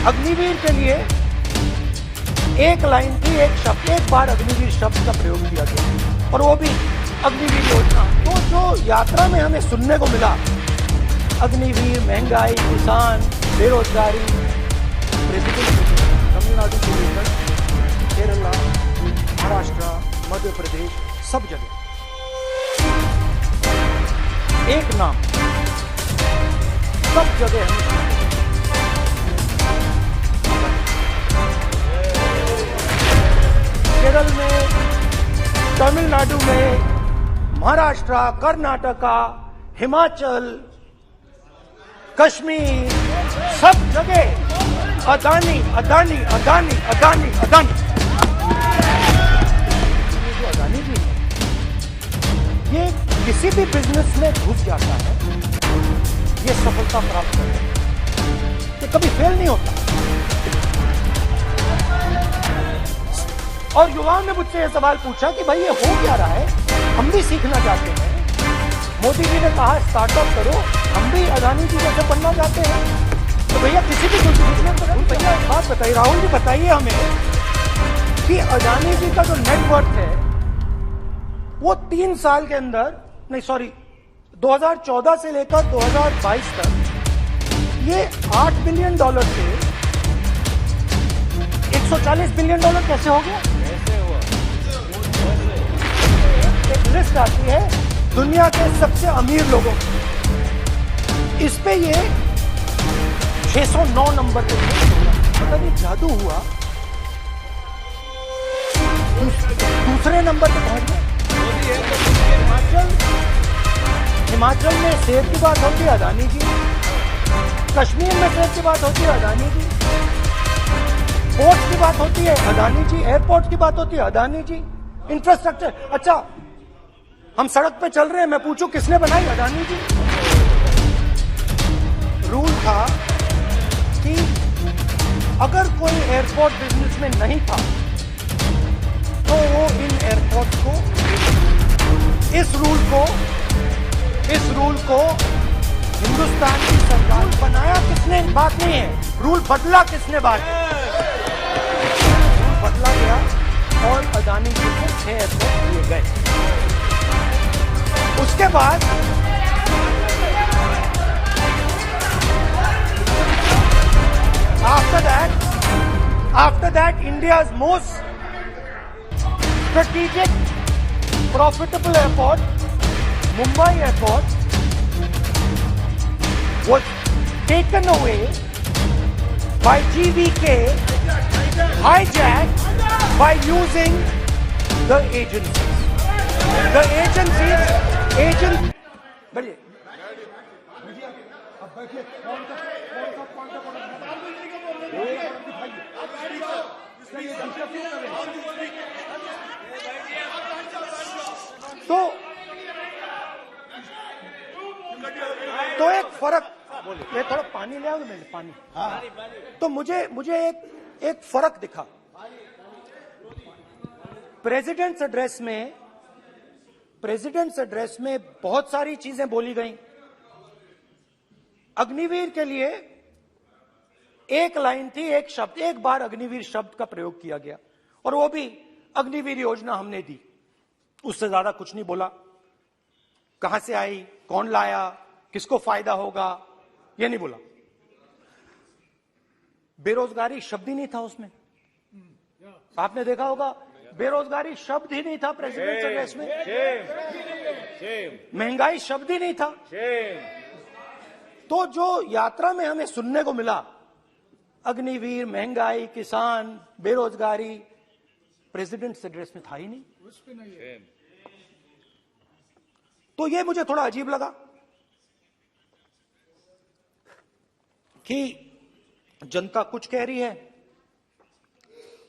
अग्निवीर के लिए एक लाइन थी, एक शब्द, एक बार अग्निवीर शब्द का प्रयोग किया गया, और वो भी अग्निवीर योजना। तो जो यात्रा में हमें सुनने को मिला, अग्निवीर, महंगाई, किसान, बेरोजगारी, प्रेसिडेंट तमिलनाडु से लेकर केरला, महाराष्ट्र, मध्य प्रदेश, सब जगह एक नाम, सब जगह हमें केरल में, तमिलनाडु में, महाराष्ट्र, कर्नाटका, हिमाचल, कश्मीर, सब जगह अदानी अदानी अदानी अदानी अदानी। ये जो अदानी जी है, ये किसी भी बिजनेस में घुस जाता है, ये सफलता प्राप्त करता है, ये कभी फेल नहीं होता। और युवाओं ने मुझसे यह सवाल पूछा कि भाई ये हो क्या रहा है, हम भी सीखना चाहते हैं। मोदी जी ने कहा स्टार्टअप करो, हम भी अदानी जी जैसे बनना चाहते हैं। तो भैया किसी भी भैया एक बात बताइए, राहुल जी बताइए हमें कि अदानी जी का जो नेटवर्थ है वो 3 साल के अंदर, नहीं सॉरी 2014 से लेकर 2022 तक ये $8 बिलियन से $140 बिलियन कैसे हो गया? एक लिस्ट आती है दुनिया के सबसे अमीर लोगों की, इस पे ये 609 नंबर पे पता नहीं जादू हुआ, दूसरे नंबर पे पहुंच गए। हिमाचल में सेब की बात होती है अदानी जी, कश्मीर में सेब की बात होती है अदानी जी, पोर्ट की बात होती है अदानी जी, एयरपोर्ट की बात होती है अदानी जी, इंफ्रास्ट्रक्चर। अच्छा हम सड़क पे चल रहे हैं, मैं पूछूं किसने बनाई? अदानी जी। रूल था कि अगर कोई एयरपोर्ट बिजनेस में नहीं था तो वो इन एयरपोर्ट को, इस रूल को हिंदुस्तान की सरकार बनाया किसने? बात नहीं है, रूल बदला किसने? बात रूल बदला गया और अदानी जी को 6 एयरपोर्ट दिए गए। उसके बाद after that India's most strategic profitable airport, Mumbai airport, was taken away by GVK, hijacked by using the agencies. The agencies, बढ़िए तो एक फर्क, ये थोड़ा पानी ले आओ तो मैंने पानी, तो मुझे एक फर्क दिखा प्रेसिडेंट्स एड्रेस में बहुत सारी चीजें बोली गई। अग्निवीर के लिए एक लाइन थी, एक शब्द, एक बार अग्निवीर शब्द का प्रयोग किया गया, और वो भी अग्निवीर योजना हमने दी, उससे ज्यादा कुछ नहीं बोला। कहां से आई, कौन लाया, किसको फायदा होगा, ये नहीं बोला। बेरोजगारी शब्द ही नहीं था उसमें, आपने देखा होगा बेरोजगारी शब्द ही नहीं था प्रेसिडेंट एड्रेस में, महंगाई शब्द ही नहीं था। तो जो यात्रा में हमें सुनने को मिला, अग्निवीर, महंगाई, किसान, बेरोजगारी, प्रेसिडेंट एड्रेस में था ही नहीं। तो ये मुझे थोड़ा अजीब लगा कि जनता कुछ कह रही है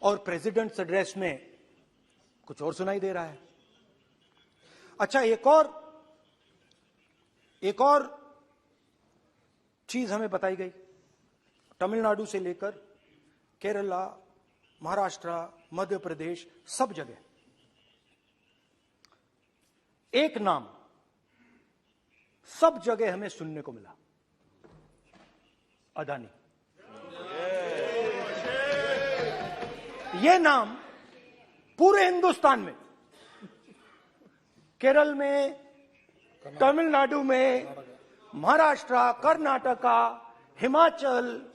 और प्रेसिडेंट एड्रेस में कुछ और सुनाई दे रहा है। अच्छा, एक और चीज हमें बताई गई, तमिलनाडु से लेकर केरला, महाराष्ट्र, मध्य प्रदेश, सब जगह एक नाम सब जगह हमें सुनने को मिला, अदानी। ये नाम पूरे हिंदुस्तान में, केरल में, तमिलनाडु में, महाराष्ट्र, कर्नाटका, हिमाचल,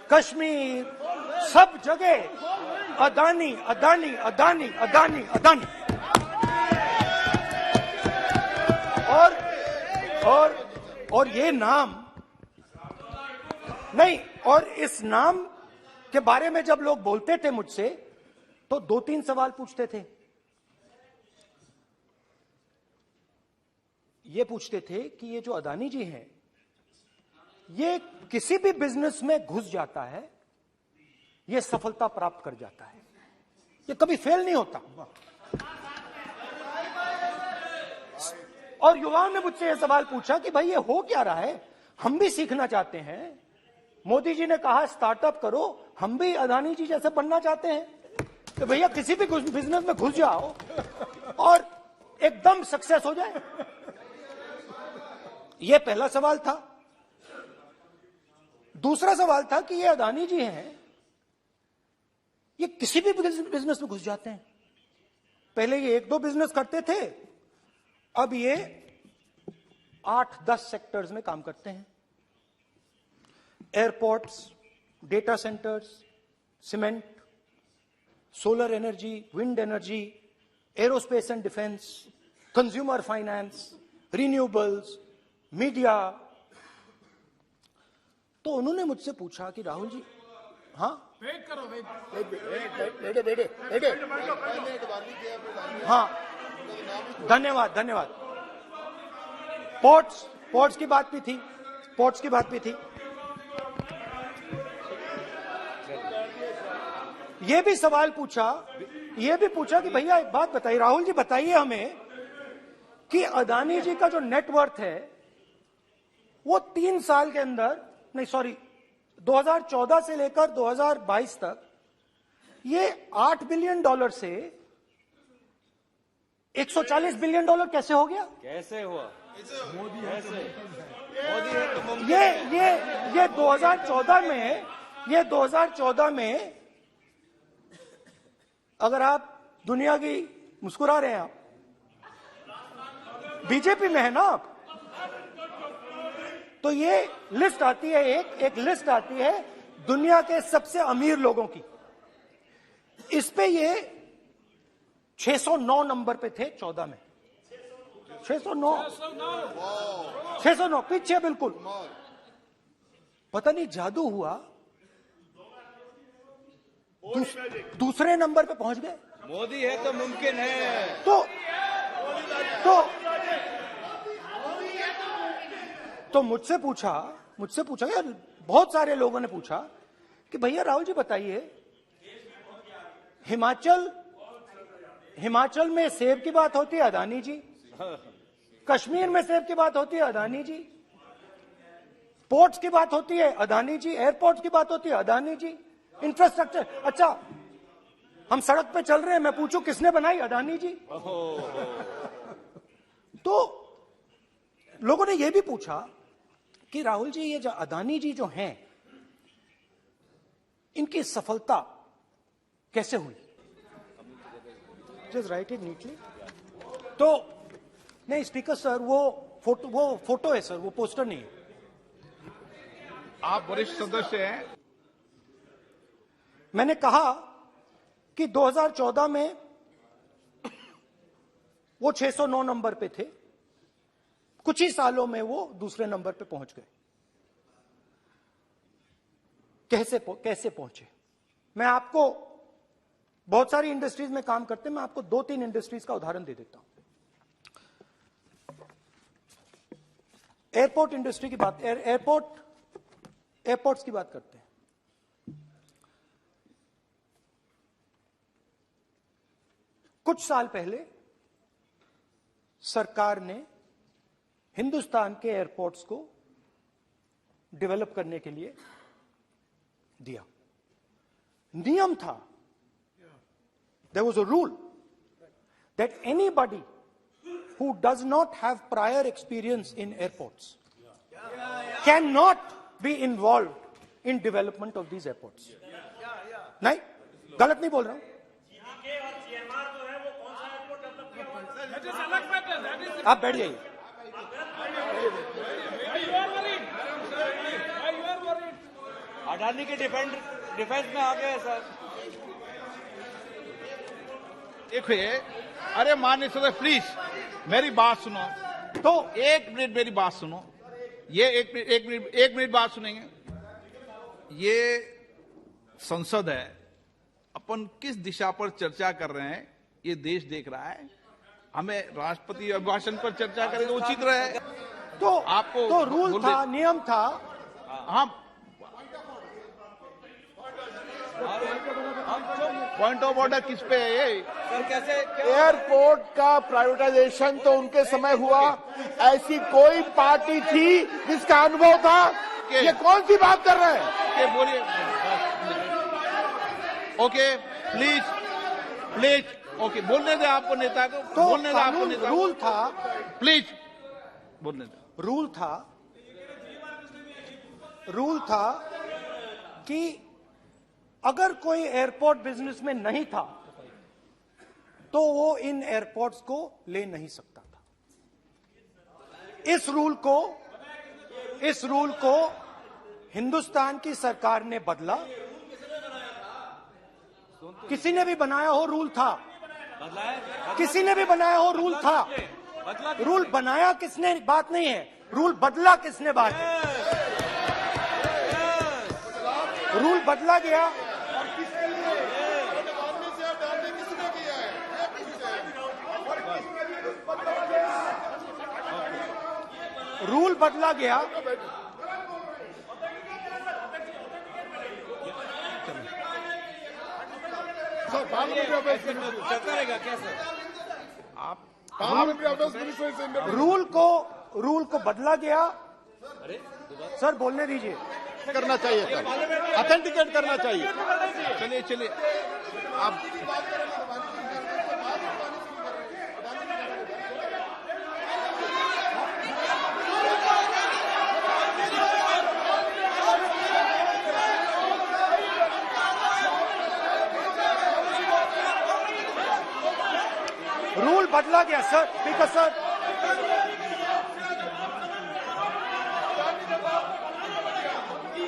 कश्मीर, सब जगह अदानी अदानी अदानी अदानी अदानी। और ये नाम नहीं, और इस नाम के बारे में जब लोग बोलते थे मुझसे तो 2-3 सवाल पूछते थे। ये पूछते थे कि ये जो अदानी जी हैं, ये किसी भी बिजनेस में घुस जाता है, ये सफलता प्राप्त कर जाता है, ये कभी फेल नहीं होता। और युवाओं ने मुझसे यह सवाल पूछा कि भाई ये हो क्या रहा है, हम भी सीखना चाहते हैं। मोदी जी ने कहा स्टार्टअप करो, हम भी अदानी जी जैसे बनना चाहते हैं। तो भैया किसी भी बिजनेस में घुस जाओ और एकदम सक्सेस हो जाए। यह पहला सवाल था। दूसरा सवाल था कि ये अदानी जी हैं, ये किसी भी बिजनेस में घुस जाते हैं। पहले ये 1-2 बिजनेस करते थे, अब ये 8-10 सेक्टर्स में काम करते हैं। Airports, data centres, cement, solar energy, wind energy, aerospace and defence, consumer finance, renewables, media. तो उन्होंने मुझसे पूछा कि राहुल जी, हाँ वेट करो, बेटे हाँ, धन्यवाद। पोर्ट्स की बात भी थी। ये भी सवाल पूछा, कि भैया एक बात बताइए, राहुल जी बताइए हमें कि अदानी जी का जो नेटवर्थ है वो 3 साल के अंदर, नहीं सॉरी 2014 से लेकर 2022 तक ये $8 बिलियन से $140 बिलियन कैसे हो गया? कैसे हुआ? मोदी है तो मुमकिन ये 2014 में अगर आप दुनिया की, मुस्कुरा रहे हैं आप, बीजेपी में है ना आप, तो ये लिस्ट आती है, एक लिस्ट आती है दुनिया के सबसे अमीर लोगों की। इस पे ये 609 नंबर पे थे 14 में। 609 पीछे बिल्कुल। पता नहीं जादू हुआ, दूसरे नंबर पे पहुंच गए। मोदी है तो मुमकिन है। तो मुझसे पूछा यार, बहुत सारे लोगों ने पूछा कि भैया राहुल जी बताइए, हिमाचल में सेब की बात होती है अदानी जी, कश्मीर में सेब की बात होती है अदानी जी, पोर्ट्स की बात होती है अदानी जी, एयरपोर्ट्स की बात होती है अदानी जी, इंफ्रास्ट्रक्चर, अच्छा हम सड़क पे चल रहे हैं, मैं पूछूं किसने बनाई? अदानी जी। तो लोगों ने यह भी पूछा कि राहुल जी ये जो अदानी जी जो हैं, इनकी सफलता कैसे हुई? Just right it neatly. तो नहीं स्पीकर सर, वो फोटो है सर, वो पोस्टर नहीं है। आप वरिष्ठ सदस्य हैं। मैंने कहा कि 2014 में वो 609 नंबर पे थे, कुछ ही सालों में वो दूसरे नंबर पे पहुंच गए। कैसे पहुंचे? मैं आपको, बहुत सारी इंडस्ट्रीज में काम करते हैं, मैं आपको 2-3 इंडस्ट्रीज का उदाहरण दे देता हूं। एयरपोर्ट इंडस्ट्री की बात, एयरपोर्ट्स की बात करते हैं। कुछ साल पहले सरकार ने हिंदुस्तान के एयरपोर्ट्स को डेवलप करने के लिए दिया। नियम था, there was a rule that anybody who does not have prior experience in airports cannot be involved in development of these airports. नहीं, गलत नहीं बोल रहा हूं। आप बैठ जाइए। अडानी के डिफेंस में आ गए सर। देखिए, अरे माननीय सदस्य प्लीज मेरी बात सुनो। तो एक मिनट मेरी बात सुनो। ये एक मिनट बात सुनेंगे। ये संसद है, अपन किस दिशा पर चर्चा कर रहे हैं ये देश देख रहा है। हमें राष्ट्रपति अभिभाषण पर चर्चा करें तो उचित रहे। तो आपको तो रूल था, नियम था। हाँ, पॉइंट ऑफ ऑर्डर किस पे है ये? सर कैसे एयरपोर्ट का प्राइवेटाइजेशन तो उनके समय हुआ, ऐसी कोई पार्टी थी जिसका अनुभव था? ये कौन सी बात कर रहे हैं? के बोलिए। ओके प्लीज ओके, बोलने दे आपको नेता को, तो बोलने दे आपको कानून नेता को। रूल था, प्लीज बोलने दे। रूल था कि अगर कोई एयरपोर्ट बिजनेस में नहीं था तो वो इन एयरपोर्ट्स को ले नहीं सकता था। इस रूल को हिंदुस्तान की सरकार ने बदला। किसी ने भी बनाया हो रूल था, किसी ने भी बनाया हो रूल था। रूल बनाया किसने बात नहीं है, रूल बदला किसने बात है। रूल बदला गया। रूल बदला गया। चलता रहेगा क्या सर? रूल को बदला गया। सर बोलने दीजिए। करना चाहिए सर, ऑथेंटिकेट करना चाहिए। चलिए आप रूल बदला गया सर। स्पीकर सर,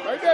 बैठे